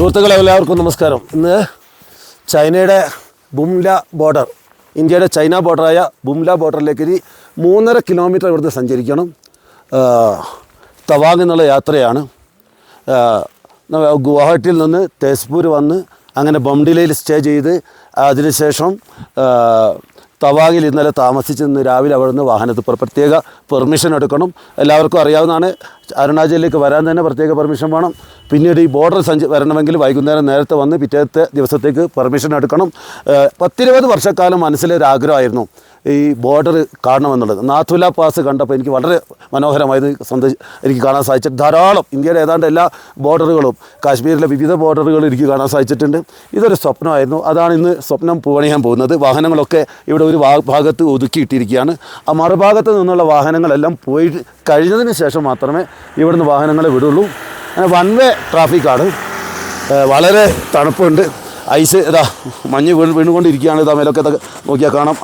സുഹൃത്തുക്കളെ എല്ലാവർക്കും നമസ്കാരം. ഇന്ന് ചൈനയുടെ ബുംല ബോർഡർ, ഇന്ത്യയുടെ ചൈന ബോർഡറായ ബുംല ബോർഡറിലേക്ക് 3.5 കിലോമീറ്റർ ഇവിടുന്ന് സഞ്ചരിക്കണം. തവാങ് എന്നുള്ള യാത്രയാണ്. ഗുവാഹട്ടിയിൽ നിന്ന് തേസ്പൂർ വന്ന് അങ്ങനെ ബംഡിലയിൽ സ്റ്റേ ചെയ്ത് അതിനുശേഷം തവാങ്ങിൽ ഇന്നലെ താമസിച്ച് ഇന്ന് രാവിലെ അവിടെ നിന്ന് വാഹനത്തിൽ പ്രത്യേക പെർമിഷൻ എടുക്കണം. എല്ലാവർക്കും അറിയാവുന്നതാണ്, അരുണാചലിലേക്ക് വരാൻ തന്നെ പ്രത്യേക പെർമിഷൻ വേണം. പിന്നീട് ഈ ബോർഡർ വരണമെങ്കിൽ വൈകുന്നേരം നേരത്തെ വന്ന് പിറ്റേത്തെ ദിവസത്തേക്ക് പെർമിഷൻ എടുക്കണം. 10-20 വർഷക്കാലം മനസ്സിലൊരാഗ്രഹമായിരുന്നു ഈ ബോർഡർ കാണണമെന്നുള്ളത്. നാഥുല പാസ് കണ്ടപ്പോൾ എനിക്ക് വളരെ മനോഹരമായത് എനിക്ക് കാണാൻ സാധിച്ചിട്ട് ധാരാളം ഇന്ത്യയുടെ ഏതാണ്ട് എല്ലാ ബോർഡറുകളും, കാശ്മീരിലെ വിവിധ ബോർഡറുകളും എനിക്ക് കാണാൻ സാധിച്ചിട്ടുണ്ട്. ഇതൊരു സ്വപ്നമായിരുന്നു. അതാണ് ഇന്ന് സ്വപ്നം പൂവണിയാൻ പോകുന്നത്. വാഹനങ്ങളൊക്കെ ഇവിടെ ഒരു ഭാഗത്ത് ഒതുക്കിയിട്ടിരിക്കുകയാണ്. ആ മറുഭാഗത്ത് നിന്നുള്ള വാഹനങ്ങളെല്ലാം പോയി കഴിഞ്ഞതിന് ശേഷം മാത്രമേ ഇവിടുന്ന് വാഹനങ്ങളെ വിടുള്ളൂ. One way ട്രാഫിക്കാണ്. വളരെ തണുപ്പുണ്ട്. ഐസ് ഇതാ മഞ്ഞ് വീണുകൊണ്ടിരിക്കുകയാണ്. ഇതാ മേലൊക്കെ നോക്കിയാൽ കാണാം,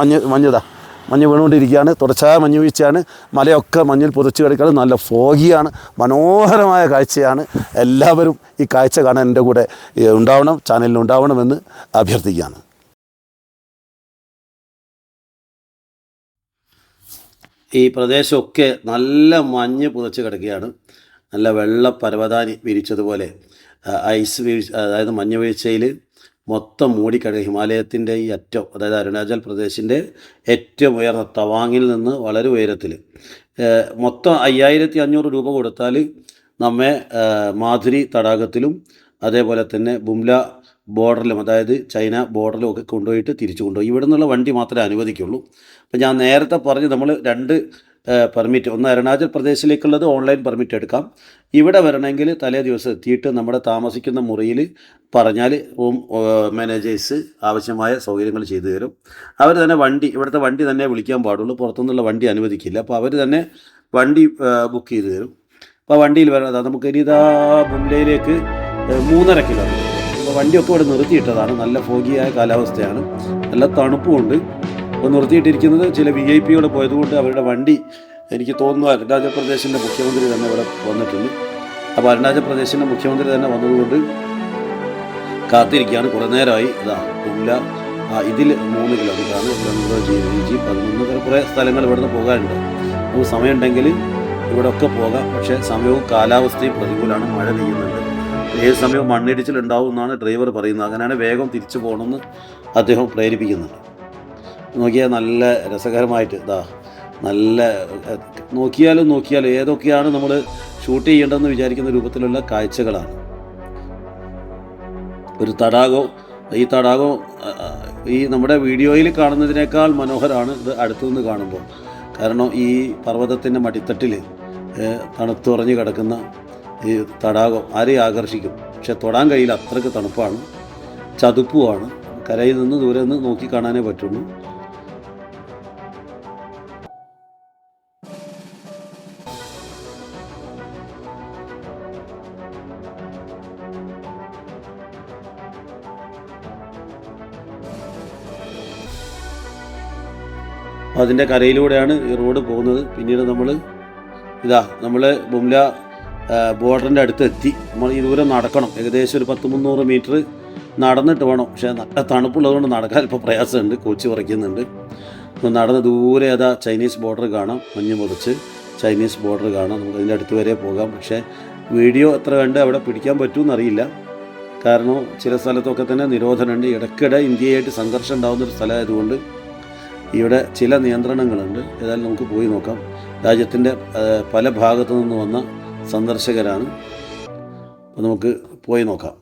മഞ്ഞ് വീണുകൊണ്ടിരിക്കുകയാണ്. തുടർച്ചയായ മഞ്ഞ് വീഴ്ചയാണ്. മലയൊക്കെ മഞ്ഞിൽ പുതച്ച് കിടക്കുകയാണ്. നല്ല ഫോഗിയാണ്. മനോഹരമായ കാഴ്ചയാണ്. എല്ലാവരും ഈ കാഴ്ച കാണാൻ എൻ്റെ കൂടെ ഉണ്ടാവണം, ചാനലിൽ ഉണ്ടാവണമെന്ന് അഭ്യർത്ഥിക്കുകയാണ്. ഈ പ്രദേശമൊക്കെ നല്ല മഞ്ഞ് പുതച്ച് കിടക്കുകയാണ്. നല്ല വെള്ള പരവതാനി വിരിച്ചതുപോലെ ഐസ് അതായത് മഞ്ഞ് വീഴ്ചയിൽ മൊത്തം മൂടിക്കിടക്കുക. ഹിമാലയത്തിൻ്റെ ഈ അറ്റം, അതായത് അരുണാചൽ പ്രദേശിൻ്റെ ഏറ്റവും ഉയർന്ന തവാങ്ങിൽ നിന്ന് വളരെ ഉയരത്തിൽ മൊത്തം 5500 രൂപ കൊടുത്താൽ നമ്മെ മാധുരി തടാകത്തിലും അതേപോലെ തന്നെ ബുംല ബോർഡറിലും, അതായത് ചൈന ബോർഡറിലും ഒക്കെ കൊണ്ടുപോയിട്ട് തിരിച്ചു കൊണ്ടുപോയി. ഇവിടെ നിന്നുള്ള വണ്ടി മാത്രമേ അനുവദിക്കുള്ളൂ. അപ്പോൾ ഞാൻ നേരത്തെ പറഞ്ഞ് നമ്മൾ 2 പെർമിറ്റ്, ഒന്ന് അരുണാചൽ പ്രദേശിലേക്കുള്ളത് ഓൺലൈൻ പെർമിറ്റ് എടുക്കാം. ഇവിടെ വരണമെങ്കിൽ തലേ ദിവസം എത്തിയിട്ട് നമ്മുടെ താമസിക്കുന്ന മുറിയിൽ പറഞ്ഞാൽ റൂം മാനേജേഴ്സ് ആവശ്യമായ സൗകര്യങ്ങൾ ചെയ്തു തരും. അവർ തന്നെ ഇവിടുത്തെ വണ്ടി തന്നെ വിളിക്കാൻ പാടുള്ളൂ, പുറത്തുനിന്നുള്ള വണ്ടി അനുവദിക്കില്ല. അപ്പോൾ അവർ തന്നെ വണ്ടി ബുക്ക് ചെയ്ത് തരും. അപ്പോൾ വണ്ടിയിൽ വരാതെ നമുക്ക് ഇനി ഇതാ ബുംലയിലേക്ക് 3.5 കിലോമീറ്റർ. അപ്പോൾ വണ്ടിയൊക്കെ ഇവിടെ നിർത്തിയിട്ടതാണ്. നല്ല ഫോഗിയായ കാലാവസ്ഥയാണ്, നല്ല തണുപ്പുമുണ്ട്. അപ്പോൾ നിർത്തിയിട്ടിരിക്കുന്നത് ചില VIP പോയതുകൊണ്ട് അവരുടെ വണ്ടി, എനിക്ക് തോന്നുന്നു അരുണാചൽ പ്രദേശിൻ്റെ മുഖ്യമന്ത്രി തന്നെ ഇവിടെ വന്നിട്ടുണ്ട്. അപ്പോൾ അരുണാചൽ പ്രദേശിൻ്റെ മുഖ്യമന്ത്രി തന്നെ വന്നതുകൊണ്ട് കാത്തിരിക്കുകയാണ്. കുറേ നേരമായി. ഇതാ ബുംല, ഇതിൽ 3 കിലോമീറ്ററാണ്. 11 കുറേ സ്ഥലങ്ങൾ ഇവിടുന്ന് പോകാനുണ്ട്. നമുക്ക് സമയമുണ്ടെങ്കിൽ ഇവിടെ ഒക്കെ പോകാം. പക്ഷേ സമയവും കാലാവസ്ഥയും പ്രതികൂലമാണ്. മഴ പെയ്യുന്നുണ്ട്. ഏത് സമയവും മണ്ണിടിച്ചിലുണ്ടാവും എന്നാണ് ഡ്രൈവർ പറയുന്നത്. അങ്ങനെയാണ് വേഗം തിരിച്ചു പോകണമെന്ന് അദ്ദേഹം പ്രേരിപ്പിക്കുന്നുണ്ട്. നോക്കിയാൽ നല്ല രസകരമായിട്ട് ഇതാ നല്ല നോക്കിയാലും ഏതൊക്കെയാണ് നമ്മൾ ഷൂട്ട് ചെയ്യേണ്ടതെന്ന് വിചാരിക്കുന്ന രൂപത്തിലുള്ള കാഴ്ചകളാണ്. ഒരു തടാകം, ഈ തടാകം ഈ നമ്മുടെ വീഡിയോയിൽ കാണുന്നതിനേക്കാൾ മനോഹരമാണ് ഇത് അടുത്തുനിന്ന് കാണുമ്പോൾ. കാരണം ഈ പർവ്വതത്തിൻ്റെ മടിത്തട്ടിൽ തണുത്തുറഞ്ഞ് കിടക്കുന്ന ഈ തടാകം ആരെയും ആകർഷിക്കും. പക്ഷെ തൊടാൻ കഴിയില്ല, അത്രയ്ക്ക് തണുപ്പാണ്, ചതുപ്പുമാണ്. കരയിൽ നിന്ന് ദൂരെ നിന്ന് നോക്കി കാണാനേ പറ്റുള്ളൂ. അതിൻ്റെ കരയിലൂടെയാണ് ഈ റോഡ് പോകുന്നത്. പിന്നീട് നമ്മൾ ബുംല ബോർഡറിൻ്റെ അടുത്ത് എത്തി. നമ്മൾ ഈ ദൂരം നടക്കണം, ഏകദേശം ഒരു 100-300 മീറ്റർ നടന്നിട്ട് വേണം. പക്ഷേ നല്ല തണുപ്പുള്ളതുകൊണ്ട് നടക്കാൻ ഇപ്പോൾ പ്രയാസമുണ്ട്, കോച്ചി കുറയ്ക്കുന്നുണ്ട്. നടന്ന് ദൂരെ അതാ ചൈനീസ് ബോർഡർ കാണാം, മഞ്ഞ് മുറിച്ച് ചൈനീസ് ബോർഡർ കാണാം. നമുക്ക് അതിൻ്റെ അടുത്ത് വരെ പോകാം. പക്ഷേ വീഡിയോ എത്ര കണ്ട് അവിടെ പിടിക്കാൻ പറ്റുമെന്നറിയില്ല. കാരണം ചില സ്ഥലത്തൊക്കെ തന്നെ നിരോധനമുണ്ട്. ഇടയ്ക്കിടെ ഇന്ത്യയായിട്ട് സംഘർഷം ഉണ്ടാകുന്നൊരു സ്ഥലമായതുകൊണ്ട് ഇവിടെ ചില നിയന്ത്രണങ്ങളുണ്ട്. ഏതായാലും നമുക്ക് പോയി നോക്കാം. രാജ്യത്തിൻ്റെ പല ഭാഗത്തു നിന്ന് വന്ന സന്ദർശകരാണ്. അപ്പോൾ നമുക്ക് പോയി നോക്കാം.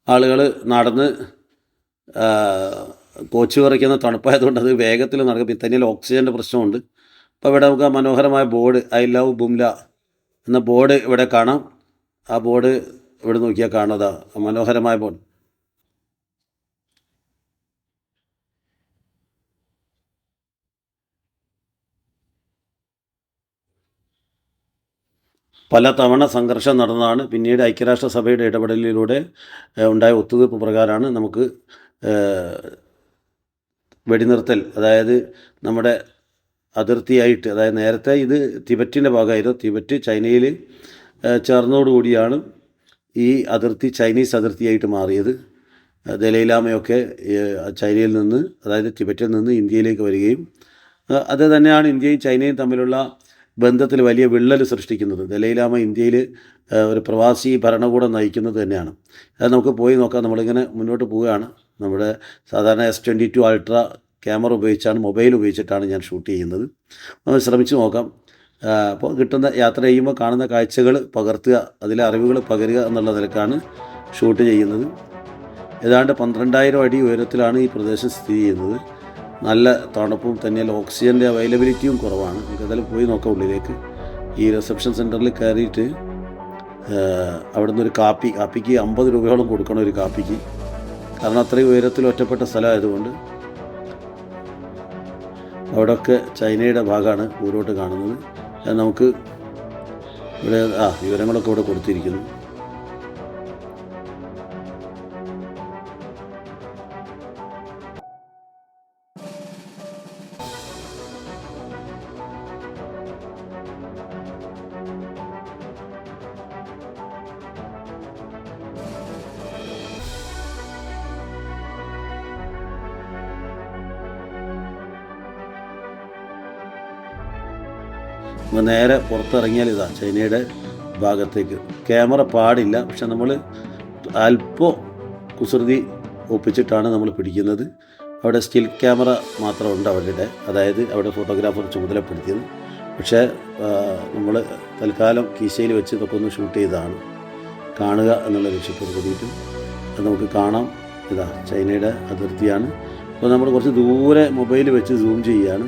ആളുകൾ നടന്ന് കോച്ച് കുറയ്ക്കുന്ന തണുപ്പായതുകൊണ്ട് അത് വേഗത്തിൽ നടക്കും. പിത്തനിയിൽ ഓക്സിജൻ്റെ പ്രശ്നമുണ്ട്. അപ്പോൾ ഇവിടെ നമുക്ക് മനോഹരമായ ബോർഡ്, ഐ ലവ് ബുംല എന്ന ബോർഡ് ഇവിടെ കാണാം. ആ ബോർഡ് ഇവിടെ നോക്കിയാൽ കാണുക, മനോഹരമായ ബോർഡ്. പല തവണ സംഘർഷം നടന്നതാണ്. പിന്നീട് ഐക്യരാഷ്ട്രസഭയുടെ ഇടപെടലിലൂടെ ഉണ്ടായ ഒത്തുതീർപ്പ് പ്രകാരമാണ് നമുക്ക് വെടിനിർത്തൽ, അതായത് നമ്മുടെ അതിർത്തിയായിട്ട്, അതായത് നേരത്തെ ഇത് തിബറ്റിൻ്റെ ഭാഗമായിരുന്നു. തിബറ്റ് ചൈനയിൽ ചേർന്നതോടുകൂടിയാണ് ഈ അതിർത്തി ചൈനീസ് അതിർത്തിയായിട്ട് മാറിയത്. ദലൈലാമയൊക്കെ ചൈനയിൽ നിന്ന്, അതായത് തിബറ്റിൽ നിന്ന് ഇന്ത്യയിലേക്ക് വരികയും അത് തന്നെയാണ് ഇന്ത്യയും ചൈനയും തമ്മിലുള്ള ബന്ധത്തിൽ വലിയ വിള്ളൽ സൃഷ്ടിക്കുന്നത്. ദലൈലാമ ഇന്ത്യയിൽ ഒരു പ്രവാസി ഭരണകൂടം നയിക്കുന്നത് തന്നെയാണ്. അത് നമുക്ക് പോയി നോക്കാം. നമ്മളിങ്ങനെ മുന്നോട്ട് പോവുകയാണ്. നമ്മുടെ സാധാരണ S22 അൾട്ര ക്യാമറ ഉപയോഗിച്ചാണ്, മൊബൈൽ ഉപയോഗിച്ചിട്ടാണ് ഞാൻ ഷൂട്ട് ചെയ്യുന്നത്. നമുക്ക് ശ്രമിച്ച് നോക്കാം. അപ്പോൾ കിട്ടുന്ന യാത്ര ചെയ്യുമ്പോൾ കാണുന്ന കാഴ്ചകൾ പകർത്തുക, അതിലെ അറിവുകൾ പകരുക എന്നുള്ള നിലക്കാണ് ഷൂട്ട് ചെയ്യുന്നത്. ഏതാണ്ട് 12,000 അടി ഉയരത്തിലാണ് ഈ പ്രദേശം സ്ഥിതി ചെയ്യുന്നത്. നല്ല തണുപ്പും തന്നെയല്ല, ഓക്സിജൻ്റെ അവൈലബിലിറ്റിയും കുറവാണ്. നമുക്ക് ഏതായാലും പോയി നോക്കാം ഉള്ളിലേക്ക്. ഈ റിസപ്ഷൻ സെൻറ്ററിൽ കയറിയിട്ട് അവിടെ നിന്നൊരു കാപ്പിക്ക് 50 രൂപയോളം കൊടുക്കണം ഒരു കാപ്പിക്ക്. കാരണം അത്രയും ഉയരത്തിൽ ഒറ്റപ്പെട്ട സ്ഥലമായതുകൊണ്ട്. അവിടെയൊക്കെ ചൈനയുടെ ഭാഗമാണ് ദൂരോട്ട് കാണുന്നത്. നമുക്ക് ഇവിടെ വിവരങ്ങളൊക്കെ ഇവിടെ കൊടുത്തിരിക്കുന്നു. നേരെ പുറത്തിറങ്ങിയാൽ ഇതാ ചൈനയുടെ ഭാഗത്തേക്ക്. ക്യാമറ പാടില്ല, പക്ഷെ നമ്മൾ അല്പം കുസൃതി ഒപ്പിച്ചിട്ടാണ് നമ്മൾ പിടിക്കുന്നത്. അവിടെ സ്റ്റിൽ ക്യാമറ മാത്രമുണ്ട് അവരുടെ, അതായത് അവിടെ ഫോട്ടോഗ്രാഫർ ചുമതലപ്പെടുത്തിയത്. പക്ഷേ നമ്മൾ തൽക്കാലം കീശയിൽ വെച്ച് ഇതൊക്കെ ഒന്ന് ഷൂട്ട് ചെയ്തതാണ്, കാണുക എന്നുള്ള ലക്ഷ്യത്തോട് കൂടിയിട്ട്. അത് നമുക്ക് കാണാം. ഇതാ ചൈനയുടെ അതിർത്തിയാണ്. അപ്പോൾ നമ്മൾ കുറച്ച് ദൂരെ മൊബൈൽ വെച്ച് സൂം ചെയ്യുകയാണ്.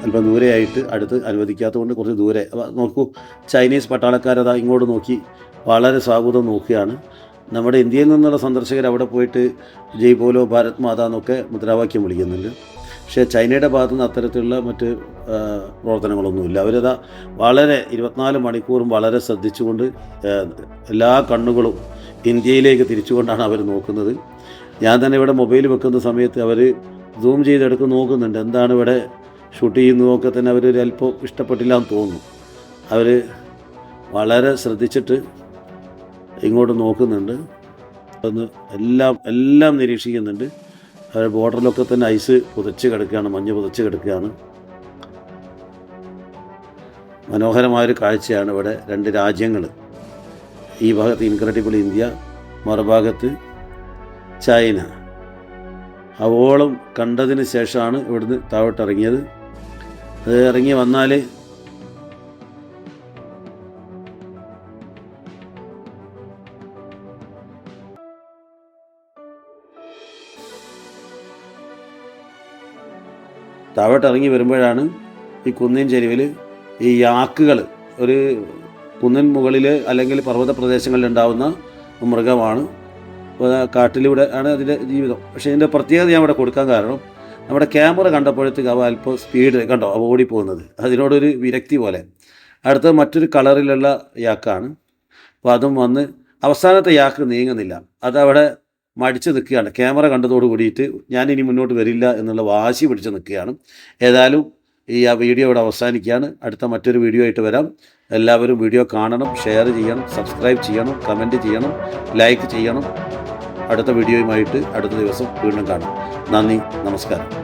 അല്പം ദൂരെയായിട്ട് അടുത്ത് അനുവദിക്കാത്തതുകൊണ്ട് കുറച്ച് ദൂരെ. അപ്പോൾ നോക്കൂ, ചൈനീസ് പട്ടാളക്കാരതാ ഇങ്ങോട്ട് നോക്കി വളരെ സാഹുതം നോക്കുകയാണ്. നമ്മുടെ ഇന്ത്യയിൽ നിന്നുള്ള സന്ദർശകർ അവിടെ പോയിട്ട് ജയ് ബോലോ ഭാരത് മാതാ എന്നൊക്കെ മുദ്രാവാക്യം വിളിക്കുന്നുണ്ട്. പക്ഷേ ചൈനയുടെ ഭാഗത്തു നിന്ന് അത്തരത്തിലുള്ള മറ്റ് പ്രവർത്തനങ്ങളൊന്നുമില്ല. അവരതാ വളരെ 24 മണിക്കൂറും വളരെ ശ്രദ്ധിച്ചുകൊണ്ട് എല്ലാ കണ്ണുകളും ഇന്ത്യയിലേക്ക് തിരിച്ചുകൊണ്ടാണ് അവർ നോക്കുന്നത്. ഞാൻ തന്നെ ഇവിടെ മൊബൈൽ വെക്കുന്ന സമയത്ത് അവർ സൂം ചെയ്തെടുത്ത് നോക്കുന്നുണ്ട്, എന്താണ് ഇവിടെ ഷൂട്ട് ചെയ്യുന്നതൊക്കെ തന്നെ അവരൊരു അല്പം ഇഷ്ടപ്പെട്ടില്ല എന്ന് തോന്നുന്നു. അവർ വളരെ ശ്രദ്ധിച്ചിട്ട് ഇങ്ങോട്ട് നോക്കുന്നുണ്ട്, ഒന്ന് എല്ലാം നിരീക്ഷിക്കുന്നുണ്ട്. അവർ ബോർഡറിലൊക്കെ തന്നെ ഐസ് പുതച്ച് കിടക്കുകയാണ്, മഞ്ഞ് പുതച്ച് കിടക്കുകയാണ്. മനോഹരമായൊരു കാഴ്ചയാണ് ഇവിടെ. 2 രാജ്യങ്ങൾ, ഈ ഭാഗത്ത് ഇൻക്രെഡിബിൾ ഇന്ത്യ, മറുഭാഗത്ത് ചൈന. അവോളം കണ്ടതിന് ശേഷമാണ് ഇവിടുന്ന് താഴോട്ടിറങ്ങിയത്. അത് ഇറങ്ങി വന്നാൽ താഴോട്ടിറങ്ങി വരുമ്പോഴാണ് ഈ കുന്നിൻ ചെരുവിൽ ഈ യാക്കുകൾ, ഒരു കുന്നിൻ മുകളിൽ അല്ലെങ്കിൽ പർവ്വത പ്രദേശങ്ങളിൽ ഉണ്ടാകുന്ന മൃഗമാണ്. കാട്ടിലൂടെ ആണ് അതിൻ്റെ ജീവിതം. പക്ഷേ ഇതിൻ്റെ പ്രത്യേകത ഞാൻ ഇവിടെ കൊടുക്കാൻ കാരണം, നമ്മുടെ ക്യാമറ കണ്ടപ്പോഴത്തേക്ക് അവ അല്പം സ്പീഡ് കണ്ടോ അവ ഓടിപ്പോകുന്നത്, അതിനോടൊരു വിരക്തി പോലെ. അടുത്ത മറ്റൊരു കളറിലുള്ള യാക്കാണ്. അപ്പോൾ അതും വന്ന് അവസാനത്തെ യാക്ക് നീങ്ങുന്നില്ല, അതവിടെ മടിച്ച് നിൽക്കുകയാണ്. ക്യാമറ കണ്ടതോട് കൂടിയിട്ട് ഞാനിനി മുന്നോട്ട് വരില്ല എന്നുള്ള വാശി പിടിച്ച് നിൽക്കുകയാണ്. ഏതായാലും ഈ വീഡിയോ ഇവിടെ അവസാനിക്കുകയാണ്. അടുത്ത മറ്റൊരു വീഡിയോ ആയിട്ട് വരാം. എല്ലാവരും വീഡിയോ കാണണം, ഷെയർ ചെയ്യണം, സബ്സ്ക്രൈബ് ചെയ്യണം, കമൻറ്റ് ചെയ്യണം, ലൈക്ക് ചെയ്യണം. അടുത്ത വീഡിയോയുമായിട്ട് അടുത്ത ദിവസം വീണ്ടും കാണാം. നന്ദി, നമസ്കാരം.